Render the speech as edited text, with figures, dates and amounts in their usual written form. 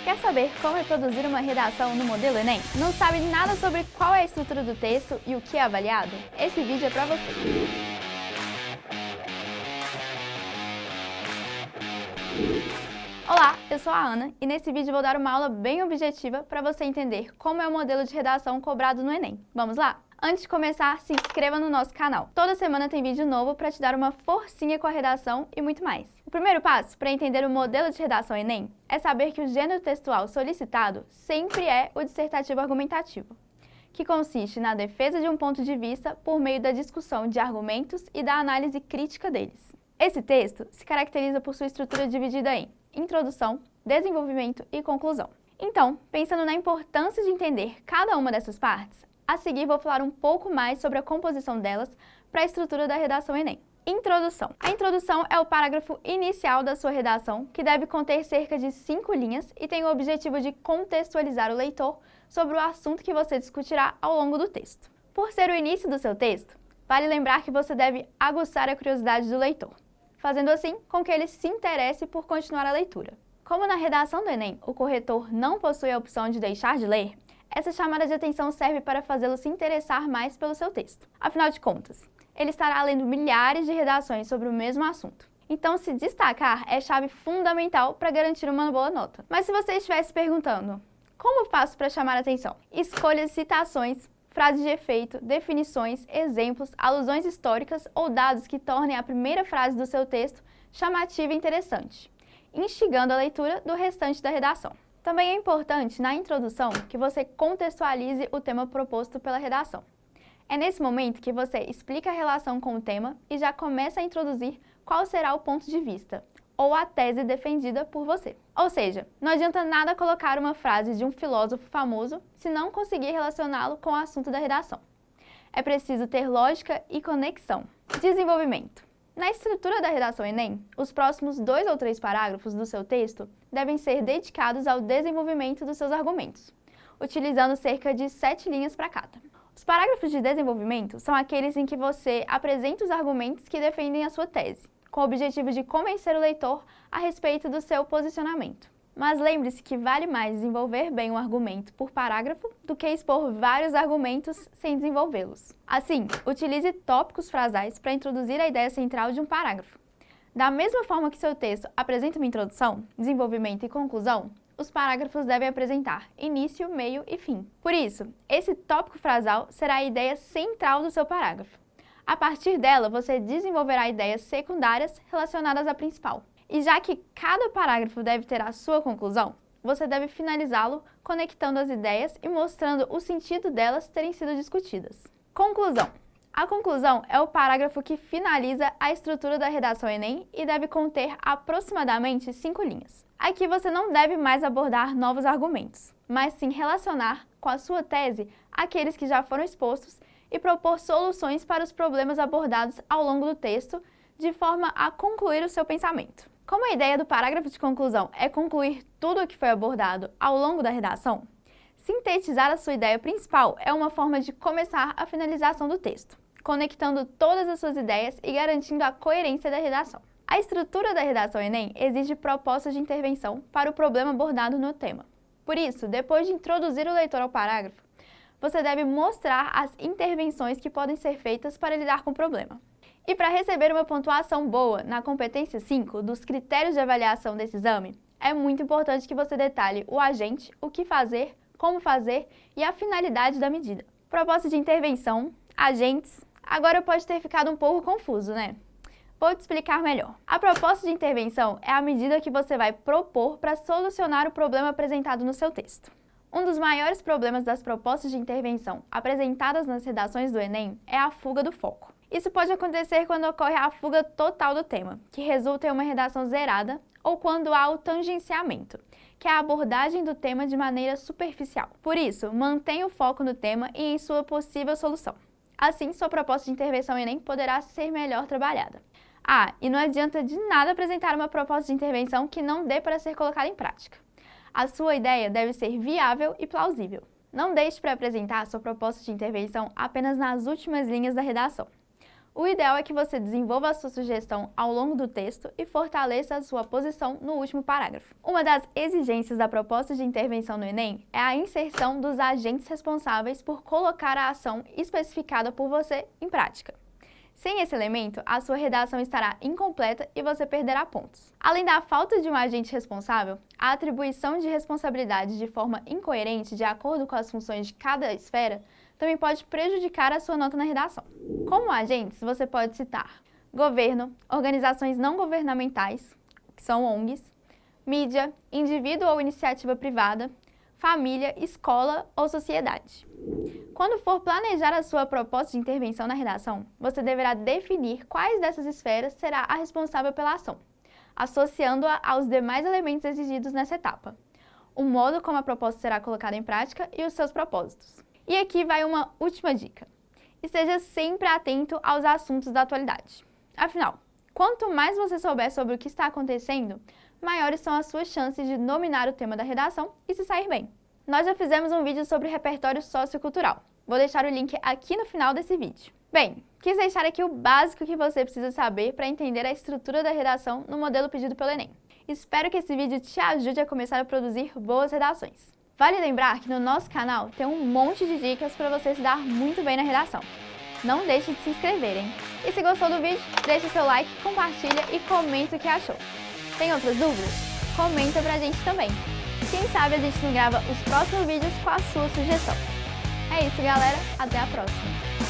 Quer saber como reproduzir uma redação no modelo Enem? Não sabe nada sobre qual é a estrutura do texto e o que é avaliado? Esse vídeo é para você! Olá, eu sou a Ana e nesse vídeo vou dar uma aula bem objetiva para você entender como é o modelo de redação cobrado no Enem. Vamos lá? Antes de começar, se inscreva no nosso canal. Toda semana tem vídeo novo para te dar uma forcinha com a redação e muito mais. O primeiro passo para entender o modelo de redação Enem é saber que o gênero textual solicitado sempre é o dissertativo argumentativo, que consiste na defesa de um ponto de vista por meio da discussão de argumentos e da análise crítica deles. Esse texto se caracteriza por sua estrutura dividida em introdução, desenvolvimento e conclusão. Então, pensando na importância de entender cada uma dessas partes, a seguir vou falar um pouco mais sobre a composição delas para a estrutura da redação Enem. Introdução. A introdução é o parágrafo inicial da sua redação, que deve conter cerca de 5 linhas e tem o objetivo de contextualizar o leitor sobre o assunto que você discutirá ao longo do texto. Por ser o início do seu texto, vale lembrar que você deve aguçar a curiosidade do leitor, fazendo assim com que ele se interesse por continuar a leitura. Como na redação do Enem o corretor não possui a opção de deixar de ler, essa chamada de atenção serve para fazê-lo se interessar mais pelo seu texto. Afinal de contas, ele estará lendo milhares de redações sobre o mesmo assunto. Então, se destacar é chave fundamental para garantir uma boa nota. Mas se você estiver se perguntando, como faço para chamar a atenção? Escolha citações, frases de efeito, definições, exemplos, alusões históricas ou dados que tornem a primeira frase do seu texto chamativa e interessante, instigando a leitura do restante da redação. Também é importante, na introdução, que você contextualize o tema proposto pela redação. É nesse momento que você explica a relação com o tema e já começa a introduzir qual será o ponto de vista, ou a tese defendida por você. Ou seja, não adianta nada colocar uma frase de um filósofo famoso se não conseguir relacioná-lo com o assunto da redação. É preciso ter lógica e conexão. Desenvolvimento. Na estrutura da redação Enem, os próximos 2 ou 3 parágrafos do seu texto devem ser dedicados ao desenvolvimento dos seus argumentos, utilizando cerca de 7 linhas para cada. Os parágrafos de desenvolvimento são aqueles em que você apresenta os argumentos que defendem a sua tese, com o objetivo de convencer o leitor a respeito do seu posicionamento. Mas lembre-se que vale mais desenvolver bem um argumento por parágrafo do que expor vários argumentos sem desenvolvê-los. Assim, utilize tópicos frasais para introduzir a ideia central de um parágrafo. Da mesma forma que seu texto apresenta uma introdução, desenvolvimento e conclusão, os parágrafos devem apresentar início, meio e fim. Por isso, esse tópico frasal será a ideia central do seu parágrafo. A partir dela, você desenvolverá ideias secundárias relacionadas à principal. E já que cada parágrafo deve ter a sua conclusão, você deve finalizá-lo conectando as ideias e mostrando o sentido delas terem sido discutidas. Conclusão. A conclusão é o parágrafo que finaliza a estrutura da redação Enem e deve conter aproximadamente 5 linhas. Aqui você não deve mais abordar novos argumentos, mas sim relacionar com a sua tese aqueles que já foram expostos e propor soluções para os problemas abordados ao longo do texto, de forma a concluir o seu pensamento. Como a ideia do parágrafo de conclusão é concluir tudo o que foi abordado ao longo da redação, sintetizar a sua ideia principal é uma forma de começar a finalização do texto, conectando todas as suas ideias e garantindo a coerência da redação. A estrutura da redação Enem exige propostas de intervenção para o problema abordado no tema. Por isso, depois de introduzir o leitor ao parágrafo, você deve mostrar as intervenções que podem ser feitas para lidar com o problema. E para receber uma pontuação boa na competência 5 dos critérios de avaliação desse exame, é muito importante que você detalhe o agente, o que fazer, como fazer e a finalidade da medida. Proposta de intervenção, agentes, agora pode ter ficado um pouco confuso, né? Vou te explicar melhor. A proposta de intervenção é a medida que você vai propor para solucionar o problema apresentado no seu texto. Um dos maiores problemas das propostas de intervenção apresentadas nas redações do Enem é a fuga do foco. Isso pode acontecer quando ocorre a fuga total do tema, que resulta em uma redação zerada, ou quando há o tangenciamento, que é a abordagem do tema de maneira superficial. Por isso, mantenha o foco no tema e em sua possível solução. Assim, sua proposta de intervenção Enem poderá ser melhor trabalhada. E não adianta de nada apresentar uma proposta de intervenção que não dê para ser colocada em prática. A sua ideia deve ser viável e plausível. Não deixe para apresentar sua proposta de intervenção apenas nas últimas linhas da redação. O ideal é que você desenvolva a sua sugestão ao longo do texto e fortaleça a sua posição no último parágrafo. Uma das exigências da proposta de intervenção no Enem é a inserção dos agentes responsáveis por colocar a ação especificada por você em prática. Sem esse elemento, a sua redação estará incompleta e você perderá pontos. Além da falta de um agente responsável, a atribuição de responsabilidade de forma incoerente de acordo com as funções de cada esfera também pode prejudicar a sua nota na redação. Como agentes, você pode citar governo, organizações não governamentais, que são ONGs, mídia, indivíduo ou iniciativa privada, família, escola ou sociedade. Quando for planejar a sua proposta de intervenção na redação, você deverá definir quais dessas esferas será a responsável pela ação, associando-a aos demais elementos exigidos nessa etapa, o modo como a proposta será colocada em prática e os seus propósitos. E aqui vai uma última dica. Esteja sempre atento aos assuntos da atualidade. Afinal, quanto mais você souber sobre o que está acontecendo, maiores são as suas chances de dominar o tema da redação e se sair bem. Nós já fizemos um vídeo sobre repertório sociocultural. Vou deixar o link aqui no final desse vídeo. Bem, quis deixar aqui o básico que você precisa saber para entender a estrutura da redação no modelo pedido pelo Enem. Espero que esse vídeo te ajude a começar a produzir boas redações. Vale lembrar que no nosso canal tem um monte de dicas para você se dar muito bem na redação. Não deixe de se inscrever, hein? E se gostou do vídeo, deixe seu like, compartilha e comenta o que achou. Tem outras dúvidas? Comenta pra gente também. Quem sabe a gente não grava os próximos vídeos com a sua sugestão. É isso, galera. Até a próxima!